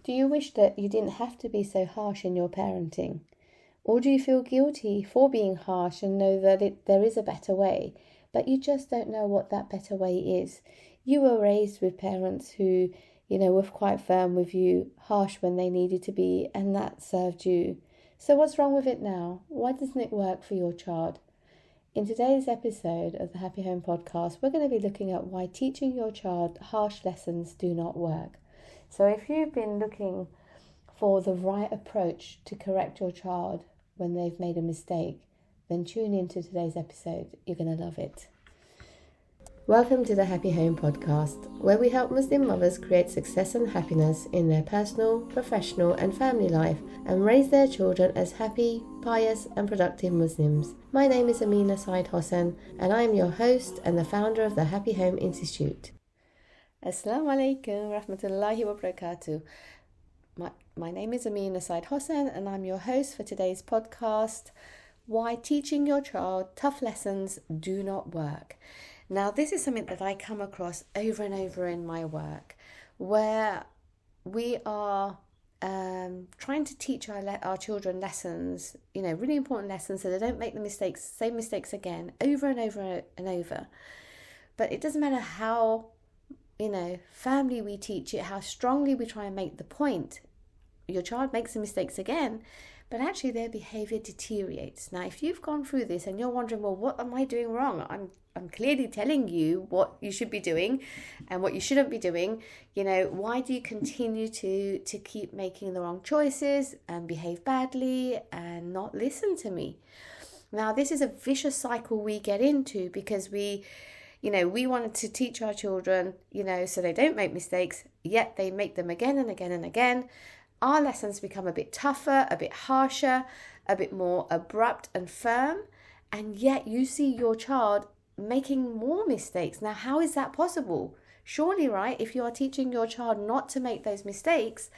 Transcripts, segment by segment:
Do you wish that you didn't have to be so harsh in your parenting? Or do you feel guilty for being harsh and know that there is a better way, but you just don't know what that better way is? You were raised with parents who, were quite firm with you, harsh when they needed to be, and that served you. So what's wrong with it now? Why doesn't it work for your child? In today's episode of the Happy Home Podcast, we're going to be looking at why teaching your child harsh lessons do not work. So if you've been looking for the right approach to correct your child when they've made a mistake, then tune into today's episode. You're going to love it. Welcome to the Happy Home Podcast, where we help Muslim mothers create success and happiness in their personal, professional and family life and raise their children as happy, pious and productive Muslims. My name is Amina Sayed-Hossen and I am your host and the founder of the Happy Home Institute. Assalamu alaikum rahmatullahi wa barakatuh. My name is Amina Sayed-Hossen and I'm your host for today's podcast, Why Teaching Your Child Tough Lessons Do Not Work. Now, this is something that I come across over and over in my work, where we are trying to teach our children lessons, really important lessons, so they don't make the same mistakes again, over and over and over. But it doesn't matter how, firmly we teach it, how strongly we try and make the point. Your child makes the mistakes again, but actually their behavior deteriorates. Now, if you've gone through this and you're wondering, well, what am I doing wrong? I'm clearly telling you what you should be doing and what you shouldn't be doing. Why do you continue to keep making the wrong choices and behave badly and not listen to me? Now, this is a vicious cycle we get into because we wanted to teach our children, so they don't make mistakes, yet they make them again and again and again. Our lessons become a bit tougher, a bit harsher, a bit more abrupt and firm, and yet you see your child making more mistakes. Now, how is that possible? Surely, right, if you are teaching your child not to make those mistakes,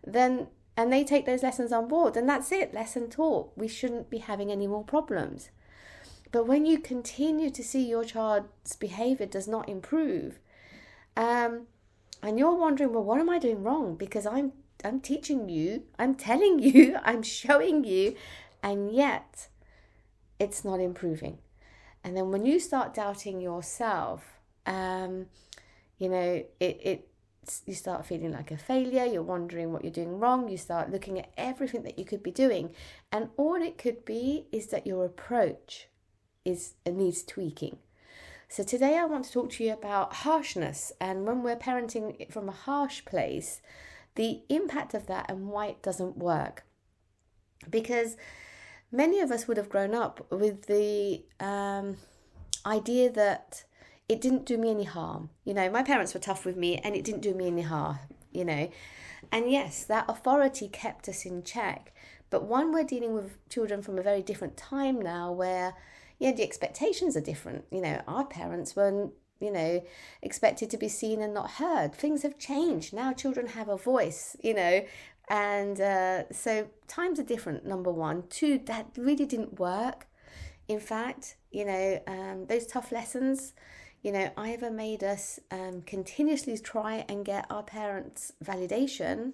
then and they take those lessons on board, then that's it, lesson taught. We shouldn't be having any more problems. But when you continue to see your child's behavior does not improve, and you're wondering, well, what am I doing wrong? Because I'm teaching you, I'm telling you, I'm showing you, and yet it's not improving. And then when you start doubting yourself, you start feeling like a failure. You're wondering what you're doing wrong. You start looking at everything that you could be doing. And all it could be is that your approach needs tweaking. So today I want to talk to you about harshness. And when we're parenting from a harsh place, the impact of that and why it doesn't work. Because many of us would have grown up with the idea that it didn't do me any harm. My parents were tough with me and it didn't do me any harm, And yes, that authority kept us in check. But we're dealing with children from a very different time now where, the expectations are different. Our parents weren't, expected to be seen and not heard. Things have changed. Now children have a voice, and so times are different, number one. Two, that really didn't work. In fact, those tough lessons, either made us continuously try and get our parents' validation,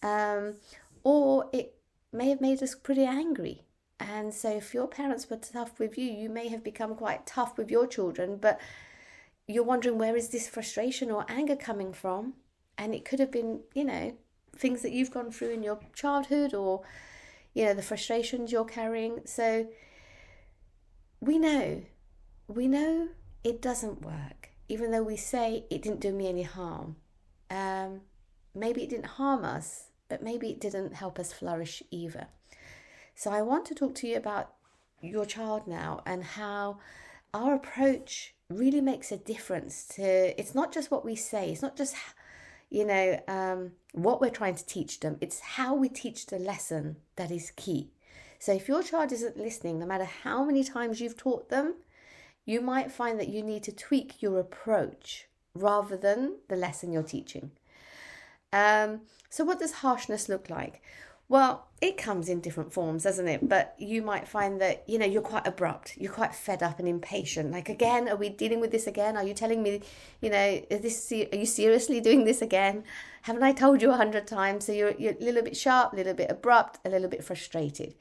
or it may have made us pretty angry. And so if your parents were tough with you, you may have become quite tough with your children, but you're wondering, where is this frustration or anger coming from? And it could have been, things that you've gone through in your childhood or, the frustrations you're carrying. So we know it doesn't work, even though we say it didn't do me any harm. Maybe it didn't harm us, but maybe it didn't help us flourish either. So I want to talk to you about your child now and how our approach really makes a difference it's not just what we say, it's not just, what we're trying to teach them, it's how we teach the lesson that is key. So if your child isn't listening, no matter how many times you've taught them, you might find that you need to tweak your approach rather than the lesson you're teaching. So what does harshness look like? Well, it comes in different forms, doesn't it? But you might find that, you're quite abrupt. You're quite fed up and impatient. Like, again, are we dealing with this again? Are you telling me, are you seriously doing this again? Haven't I told you 100 times? So you're a little bit sharp, a little bit abrupt, a little bit frustrated.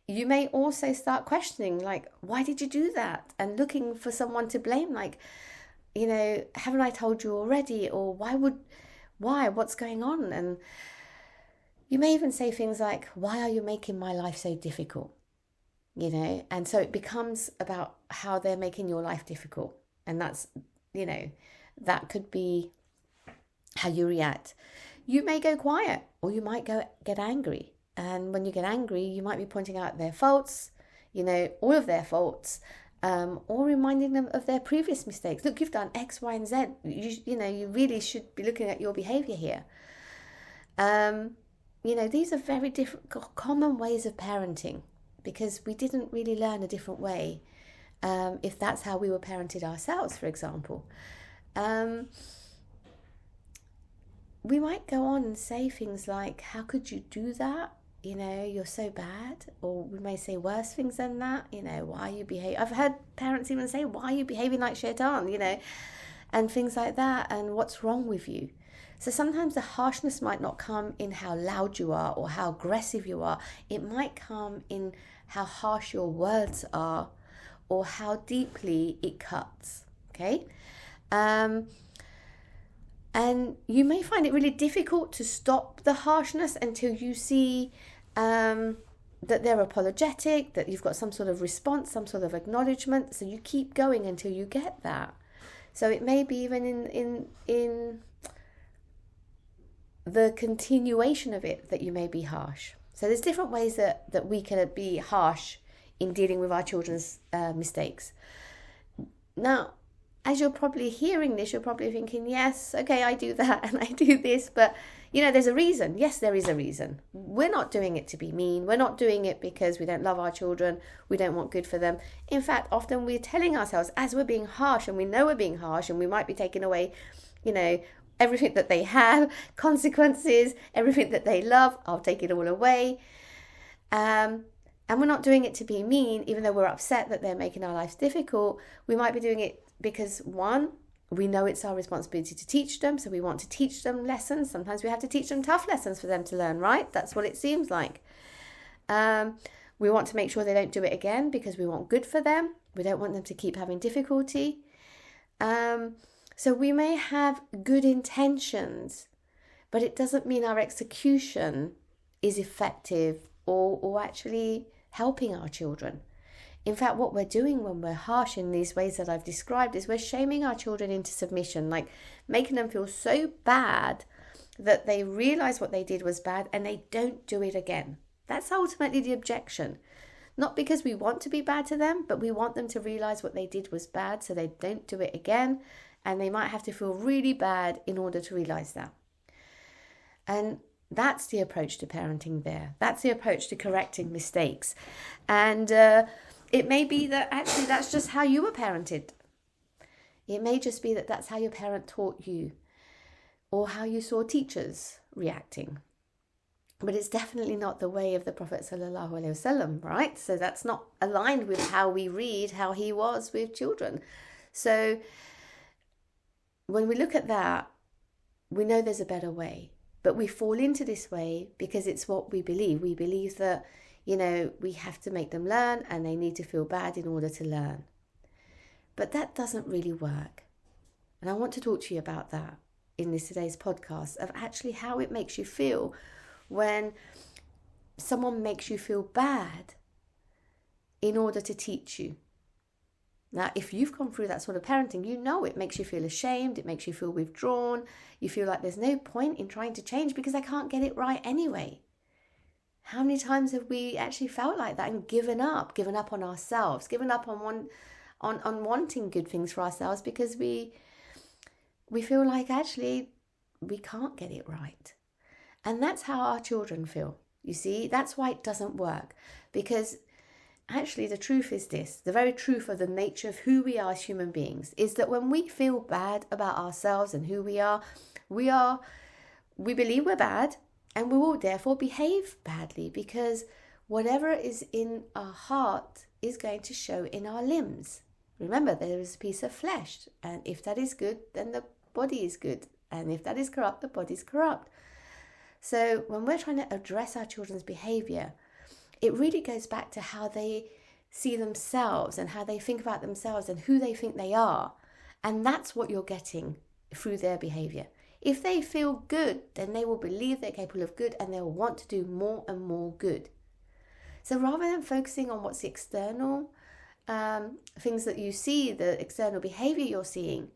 You may also start questioning, like, why did you do that? And looking for someone to blame, like, haven't I told you already? Or why? What's going on? And you may even say things like, why are you making my life so difficult? And so it becomes about how they're making your life difficult. And that's, that could be how you react. You may go quiet, or you might get angry. And when you get angry, you might be pointing out their faults, all of their faults, or reminding them of their previous mistakes. Look, you've done X, Y, and Z. You really should be looking at your behavior here. These are very different, common ways of parenting, because we didn't really learn a different way, if that's how we were parented ourselves, for example. We might go on and say things like, how could you do that? You're so bad. Or we may say worse things than that. Why are you behaving? I've heard parents even say, why are you behaving like shaitan? And things like that. And what's wrong with you? So sometimes the harshness might not come in how loud you are or how aggressive you are. It might come in how harsh your words are or how deeply it cuts. Okay? And you may find it really difficult to stop the harshness until you see that they're apologetic, that you've got some sort of response, some sort of acknowledgement. So you keep going until you get that. So it may be even in the continuation of it that you may be harsh. So there's different ways that we can be harsh in dealing with our children's mistakes. Now, as you're probably hearing this, you're probably thinking, yes, okay, I do that and I do this, but there's a reason. Yes, there is a reason. We're not doing it to be mean. We're not doing it because we don't love our children. We don't want good for them. In fact, often we're telling ourselves, as we're being harsh, and we know we're being harsh, and we might be taking away, everything that they have, consequences, everything that they love, I'll take it all away. And we're not doing it to be mean, even though we're upset that they're making our lives difficult. We might be doing it because, one, we know it's our responsibility to teach them, so we want to teach them lessons. Sometimes we have to teach them tough lessons for them to learn, right? That's what it seems like. We want to make sure they don't do it again because we want good for them. We don't want them to keep having difficulty. So we may have good intentions, but it doesn't mean our execution is effective or actually helping our children. In fact, what we're doing when we're harsh in these ways that I've described is we're shaming our children into submission, like making them feel so bad that they realize what they did was bad and they don't do it again. That's ultimately the objection. Not because we want to be bad to them, but we want them to realize what they did was bad so they don't do it again. And they might have to feel really bad in order to realize that. And that's the approach to parenting there. That's the approach to correcting mistakes. And it may be that actually that's just how you were parented. It may just be that that's how your parent taught you or how you saw teachers reacting. But it's definitely not the way of the Prophet sallallahu alaihi wasallam, right? So that's not aligned with how we read how he was with children. So when we look at that, we know there's a better way. But we fall into this way because it's what we believe. We believe that, we have to make them learn and they need to feel bad in order to learn. But that doesn't really work. And I want to talk to you about that in today's podcast, of actually how it makes you feel when someone makes you feel bad in order to teach you. Now, if you've gone through that sort of parenting, it makes you feel ashamed, it makes you feel withdrawn, you feel like there's no point in trying to change because I can't get it right anyway. How many times have we actually felt like that and given up on ourselves, given up on wanting good things for ourselves because we feel like actually we can't get it right. And that's how our children feel. You see, that's why it doesn't work, because actually the truth is this, the very truth of the nature of who we are as human beings is that when we feel bad about ourselves and who we are, we believe we're bad, And we will therefore behave badly, because whatever is in our heart is going to show in our limbs. Remember, there is a piece of flesh, and if that is good, then the body is good. And if that is corrupt, the body is corrupt. So when we're trying to address our children's behavior, it really goes back to how they see themselves and how they think about themselves and who they think they are. And that's what you're getting through their behavior. If they feel good, then they will believe they're capable of good, and they'll want to do more and more good. So rather than focusing on what's the external things that you see, the external behavior you're seeing,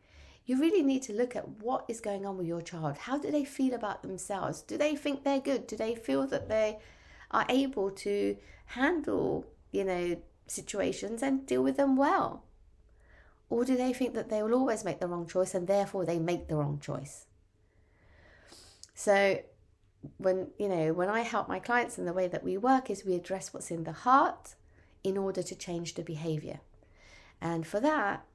you really need to look at what is going on with your child. How do they feel about themselves? Do they think they're good? Do they feel that they are able to handle, situations and deal with them well? Or do they think that they will always make the wrong choice, and therefore they make the wrong choice? So when I help my clients, and the way that we work is we address what's in the heart in order to change the behavior. And for that,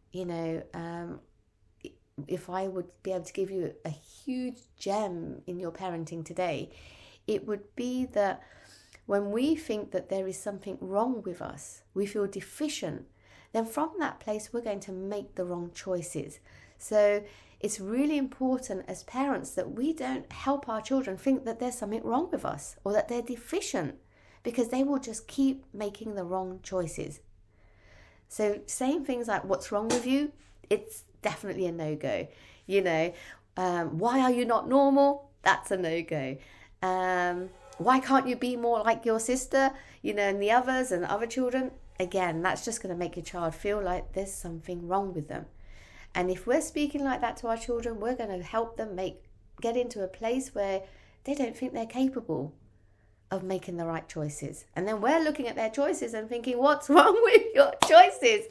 if I would be able to give you a huge gem in your parenting today, it would be that when we think that there is something wrong with us, we feel deficient, then from that place we're going to make the wrong choices. So it's really important as parents that we don't help our children think that there's something wrong with us or that they're deficient, because they will just keep making the wrong choices. So saying things like, what's wrong with you? It's definitely a no-go. Why are you not normal? That's a no-go. Why can't you be more like your sister, and the others and other children? Again, that's just going to make your child feel like there's something wrong with them. And if we're speaking like that to our children, we're going to help them get into a place where they don't think they're capable of making the right choices. And then we're looking at their choices and thinking, what's wrong with your choices?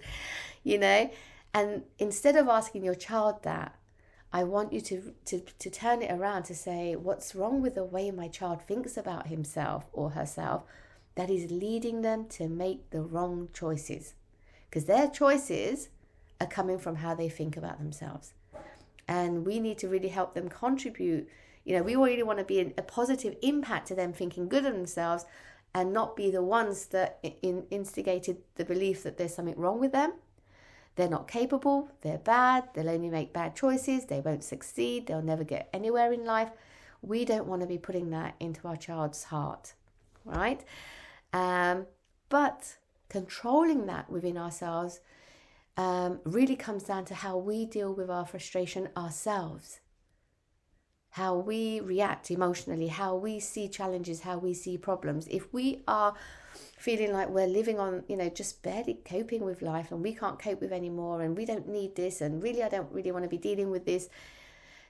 And instead of asking your child that, I want you to turn it around to say, what's wrong with the way my child thinks about himself or herself that is leading them to make the wrong choices? Because their choices are coming from how they think about themselves. And we need to really help them contribute. We really want to be a positive impact to them thinking good of themselves, and not be the ones that instigated the belief that there's something wrong with them. They're not capable, they're bad, they'll only make bad choices, they won't succeed, they'll never get anywhere in life. We don't want to be putting that into our child's heart, right? But controlling that within ourselves really comes down to how we deal with our frustration ourselves, how we react emotionally, how we see challenges, how we see problems. If we are feeling like we're living on, just barely coping with life, and we can't cope with anymore, and we don't need this, and really I don't really want to be dealing with this,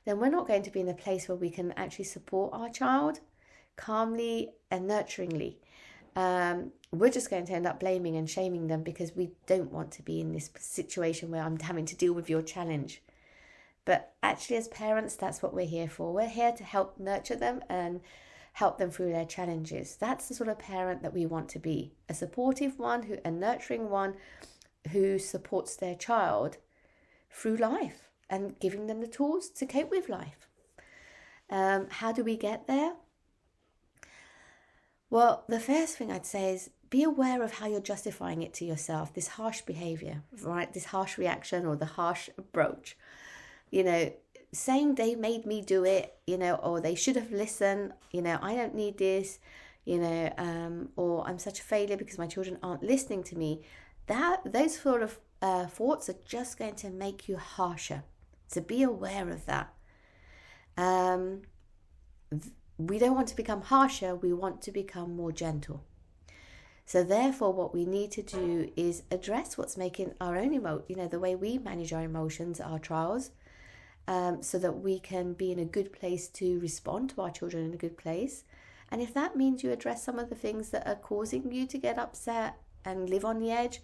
then we're not going to be in a place where we can actually support our child calmly and nurturingly. We're just going to end up blaming and shaming them because we don't want to be in this situation where I'm having to deal with your challenge. But actually, as parents, that's what we're here for. We're here to help nurture them and help them through their challenges. That's the sort of parent that we want to be. A supportive one, a nurturing one who supports their child through life and giving them the tools to cope with life. How do we get there? Well, the first thing I'd say is be aware of how you're justifying it to yourself, this harsh behavior, right? This harsh reaction or the harsh approach. Saying they made me do it, or they should have listened, I don't need this, or I'm such a failure because my children aren't listening to me. Those sort of thoughts are just going to make you harsher. So be aware of that. We don't want to become harsher, we want to become more gentle. So therefore, what we need to do is address what's making our own the way we manage our emotions, our trials, so that we can be in a good place to respond to our children in a good place. And if that means you address some of the things that are causing you to get upset and live on the edge,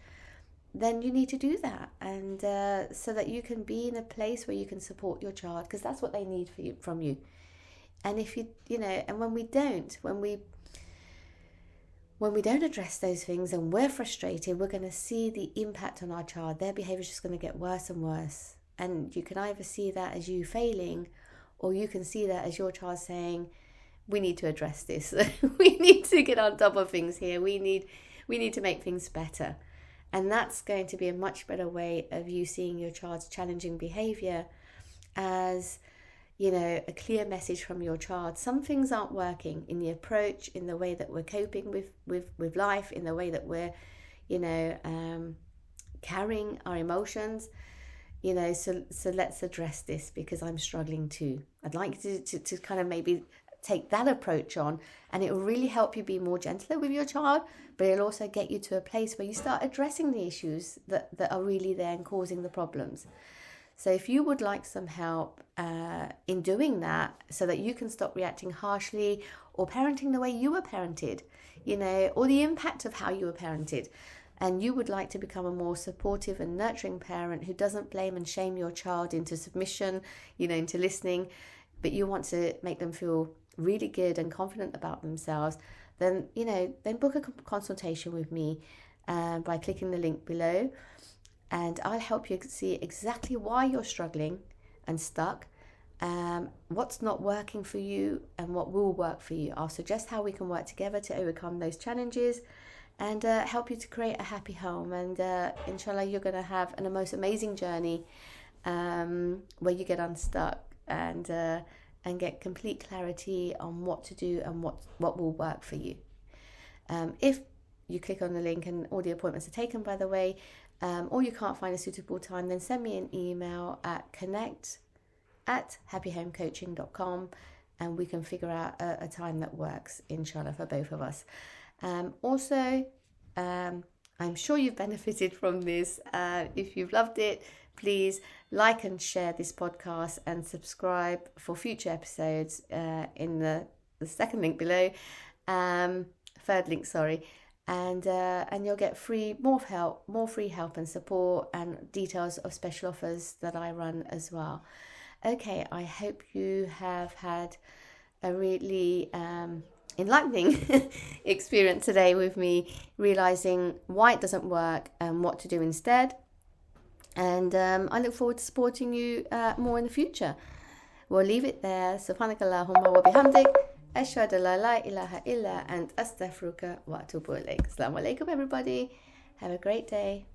then you need to do that. And so that you can be in a place where you can support your child, because that's what they need from you. And if and when we don't address those things and we're frustrated, we're going to see the impact on our child. Their behavior is just going to get worse and worse. And you can either see that as you failing, or you can see that as your child saying, we need to address this. We need to get on top of things here. We need to make things better. And that's going to be a much better way of you seeing your child's challenging behavior as, a clear message from your child. Some things aren't working in the approach, in the way that we're coping with life, in the way that we're, carrying our emotions. So let's address this, because I'm struggling too. I'd like you to kind of maybe take that approach on, and it will really help you be more gentler with your child, but it'll also get you to a place where you start addressing the issues that are really there and causing the problems. So if you would like some help in doing that, so that you can stop reacting harshly or parenting the way you were parented, or the impact of how you were parented, and you would like to become a more supportive and nurturing parent who doesn't blame and shame your child into submission, into listening, but you want to make them feel really good and confident about themselves, then book a consultation with me by clicking the link below, and I'll help you see exactly why you're struggling and stuck, what's not working for you and what will work for you. I'll suggest how we can work together to overcome those challenges and help you to create a happy home. And inshallah, you're going to have an most amazing journey where you get unstuck and get complete clarity on what to do and what will work for you. If you click on the link and all the appointments are taken, by the way, or you can't find a suitable time, then send me an email at connect@happyhomecoaching.com, and we can figure out a time that works, inshallah, for both of us. Also, I'm sure you've benefited from this. If you've loved it, please like and share this podcast and subscribe for future episodes in the second link below, third link, sorry. And you'll get more free help and support, and details of special offers that I run as well. Okay, I hope you have had a really enlightening experience today with me, realizing why it doesn't work and what to do instead. And I look forward to supporting you more in the future. We'll leave it there. Subhanakallahumma wa bihamdik. Ashhadu an la ilaha illa ant astaghfiruka wa atubu ilaik. Assalamu alaikum, everybody. Have a great day.